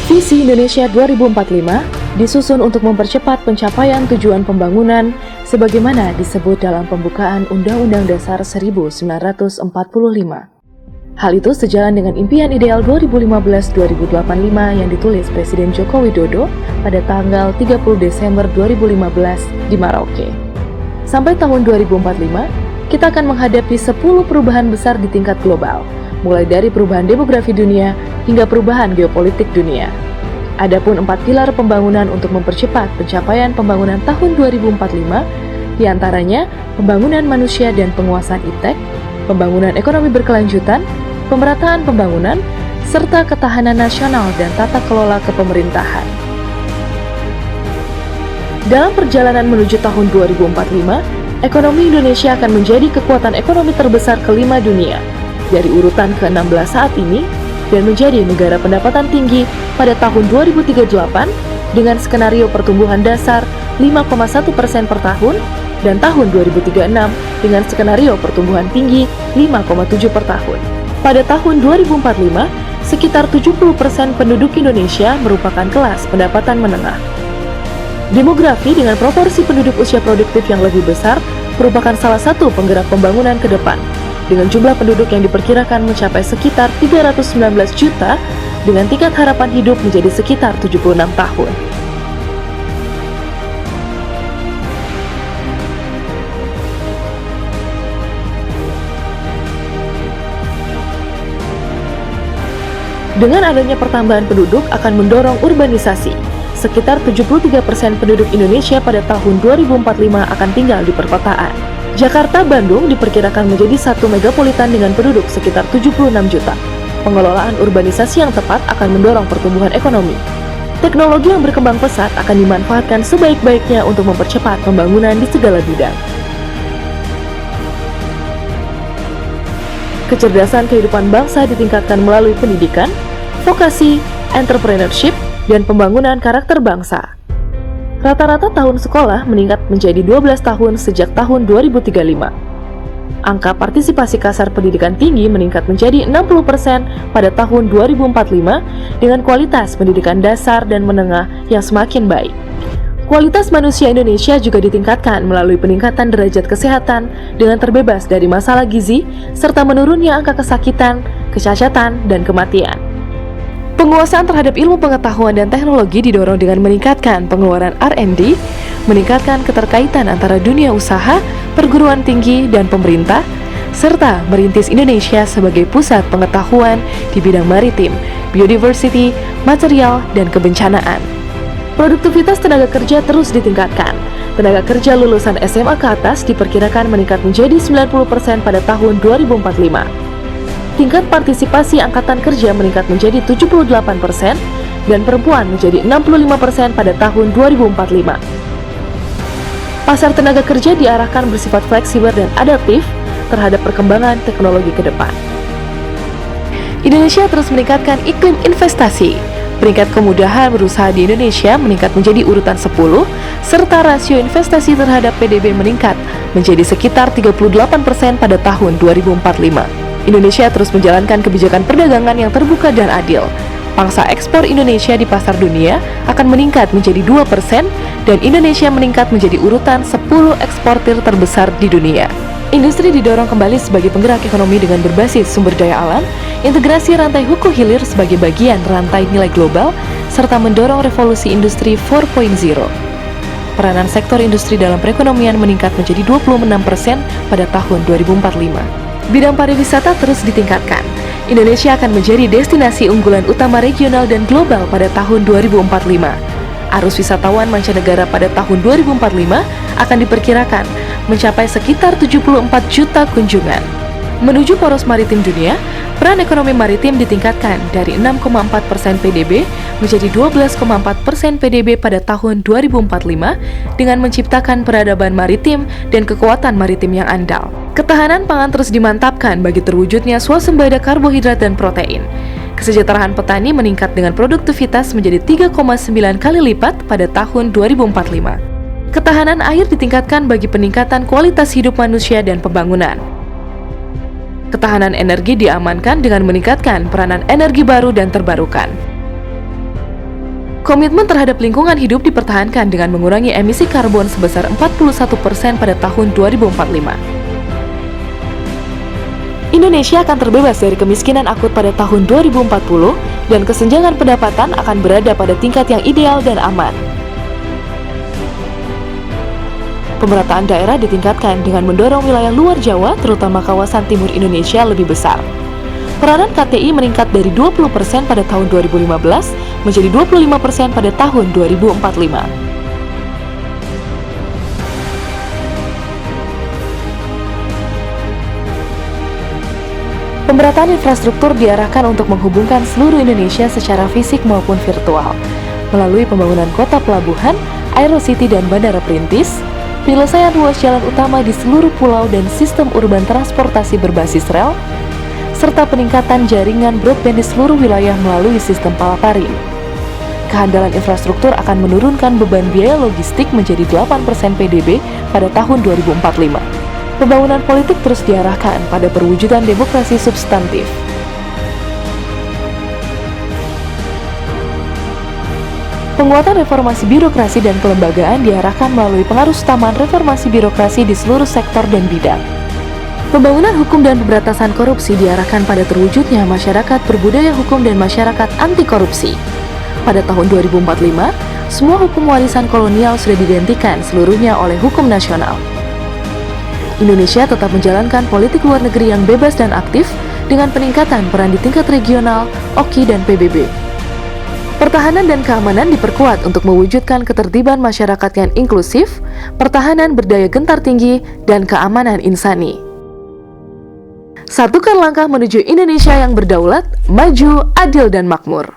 Visi Indonesia 2045 disusun untuk mempercepat pencapaian tujuan pembangunan sebagaimana disebut dalam pembukaan Undang-Undang Dasar 1945. Hal itu sejalan dengan impian ideal 2015-2085 yang ditulis Presiden Joko Widodo pada tanggal 30 Desember 2015 di Merauke. Sampai tahun 2045, kita akan menghadapi 10 perubahan besar di tingkat global, mulai dari perubahan demografi dunia hingga perubahan geopolitik dunia. Adapun 4 pilar pembangunan untuk mempercepat pencapaian pembangunan tahun 2045, diantaranya pembangunan manusia dan penguasaan iptek, pembangunan ekonomi berkelanjutan, pemerataan pembangunan, serta ketahanan nasional dan tata kelola kepemerintahan. Dalam perjalanan menuju tahun 2045, ekonomi Indonesia akan menjadi kekuatan ekonomi terbesar kelima dunia, dari urutan ke-16 saat ini, dan menjadi negara pendapatan tinggi pada tahun 2038 dengan skenario pertumbuhan dasar 5,1% per tahun dan tahun 2036 dengan skenario pertumbuhan tinggi 5,7% per tahun. Pada tahun 2045, sekitar 70% penduduk Indonesia merupakan kelas pendapatan menengah. Demografi dengan proporsi penduduk usia produktif yang lebih besar merupakan salah satu penggerak pembangunan ke depan, dengan jumlah penduduk yang diperkirakan mencapai sekitar 319 juta dengan tingkat harapan hidup menjadi sekitar 76 tahun. Dengan adanya pertambahan penduduk akan mendorong urbanisasi. Sekitar 73% penduduk Indonesia pada tahun 2045 akan tinggal di perkotaan. Jakarta-Bandung diperkirakan menjadi satu megapolitan dengan penduduk sekitar 76 juta. Pengelolaan urbanisasi yang tepat akan mendorong pertumbuhan ekonomi. Teknologi yang berkembang pesat akan dimanfaatkan sebaik-baiknya untuk mempercepat pembangunan di segala bidang. Kecerdasan kehidupan bangsa ditingkatkan melalui pendidikan, vokasi, entrepreneurship, dan pembangunan karakter bangsa. Rata-rata tahun sekolah meningkat menjadi 12 tahun sejak tahun 2035. Angka partisipasi kasar pendidikan tinggi meningkat menjadi 60% pada tahun 2045 dengan kualitas pendidikan dasar dan menengah yang semakin baik. Kualitas manusia Indonesia juga ditingkatkan melalui peningkatan derajat kesehatan dengan terbebas dari masalah gizi serta menurunnya angka kesakitan, kecacatan, dan kematian. Penguasaan terhadap ilmu pengetahuan dan teknologi didorong dengan meningkatkan pengeluaran R&D, meningkatkan keterkaitan antara dunia usaha, perguruan tinggi, dan pemerintah, serta merintis Indonesia sebagai pusat pengetahuan di bidang maritim, biodiversity, material, dan kebencanaan. Produktivitas tenaga kerja terus ditingkatkan. Tenaga kerja lulusan SMA ke atas diperkirakan meningkat menjadi 90% pada tahun 2045. Tingkat partisipasi angkatan kerja meningkat menjadi 78% dan perempuan menjadi 65% pada tahun 2045. Pasar tenaga kerja diarahkan bersifat fleksibel dan adaptif terhadap perkembangan teknologi ke depan. Indonesia terus meningkatkan iklim investasi. Peringkat kemudahan berusaha di Indonesia meningkat menjadi urutan 10, serta rasio investasi terhadap PDB meningkat menjadi sekitar 38% pada tahun 2045. Indonesia terus menjalankan kebijakan perdagangan yang terbuka dan adil. Pangsa ekspor Indonesia di pasar dunia akan meningkat menjadi 2% dan Indonesia meningkat menjadi urutan 10 eksportir terbesar di dunia. Industri didorong kembali sebagai penggerak ekonomi dengan berbasis sumber daya alam, integrasi rantai hulu hilir sebagai bagian rantai nilai global, serta mendorong revolusi industri 4.0. Peranan sektor industri dalam perekonomian meningkat menjadi 26% pada tahun 2045. Bidang pariwisata terus ditingkatkan. Indonesia akan menjadi destinasi unggulan utama regional dan global pada tahun 2045. Arus wisatawan mancanegara pada tahun 2045 akan diperkirakan mencapai sekitar 74 juta kunjungan. Menuju poros maritim dunia, peran ekonomi maritim ditingkatkan dari 6,4% PDB menjadi 12,4% PDB pada tahun 2045 dengan menciptakan peradaban maritim dan kekuatan maritim yang andal. Ketahanan pangan terus dimantapkan bagi terwujudnya swasembada karbohidrat dan protein. Kesejahteraan petani meningkat dengan produktivitas menjadi 3,9 kali lipat pada tahun 2045. Ketahanan air ditingkatkan bagi peningkatan kualitas hidup manusia dan pembangunan. Ketahanan energi diamankan dengan meningkatkan peranan energi baru dan terbarukan. Komitmen terhadap lingkungan hidup dipertahankan dengan mengurangi emisi karbon sebesar 41% pada tahun 2045. Indonesia akan terbebas dari kemiskinan akut pada tahun 2040 dan kesenjangan pendapatan akan berada pada tingkat yang ideal dan aman. Pemerataan daerah ditingkatkan dengan mendorong wilayah luar Jawa, terutama kawasan timur Indonesia, lebih besar. Peranan KTI meningkat dari 20% pada tahun 2015 menjadi 25% pada tahun 2045. Pemerataan infrastruktur diarahkan untuk menghubungkan seluruh Indonesia secara fisik maupun virtual, melalui pembangunan kota pelabuhan, aerocity dan bandara perintis, penyelesaian ruas jalan utama di seluruh pulau dan sistem urban transportasi berbasis rel, serta peningkatan jaringan broadband di seluruh wilayah melalui sistem Palaparing. Kehandalan infrastruktur akan menurunkan beban biaya logistik menjadi 8% PDB pada tahun 2045. Pembangunan politik terus diarahkan pada perwujudan demokrasi substantif. Penguatan reformasi birokrasi dan kelembagaan diarahkan melalui pengarusutamaan reformasi birokrasi di seluruh sektor dan bidang. Pembangunan hukum dan pemberantasan korupsi diarahkan pada terwujudnya masyarakat berbudaya hukum dan masyarakat anti korupsi. Pada tahun 2045, semua hukum warisan kolonial sudah digantikan seluruhnya oleh hukum nasional. Indonesia tetap menjalankan politik luar negeri yang bebas dan aktif dengan peningkatan peran di tingkat regional, OKI, dan PBB. Pertahanan dan keamanan diperkuat untuk mewujudkan ketertiban masyarakat yang inklusif, pertahanan berdaya gentar tinggi, dan keamanan insani. Satukan langkah menuju Indonesia yang berdaulat, maju, adil, dan makmur.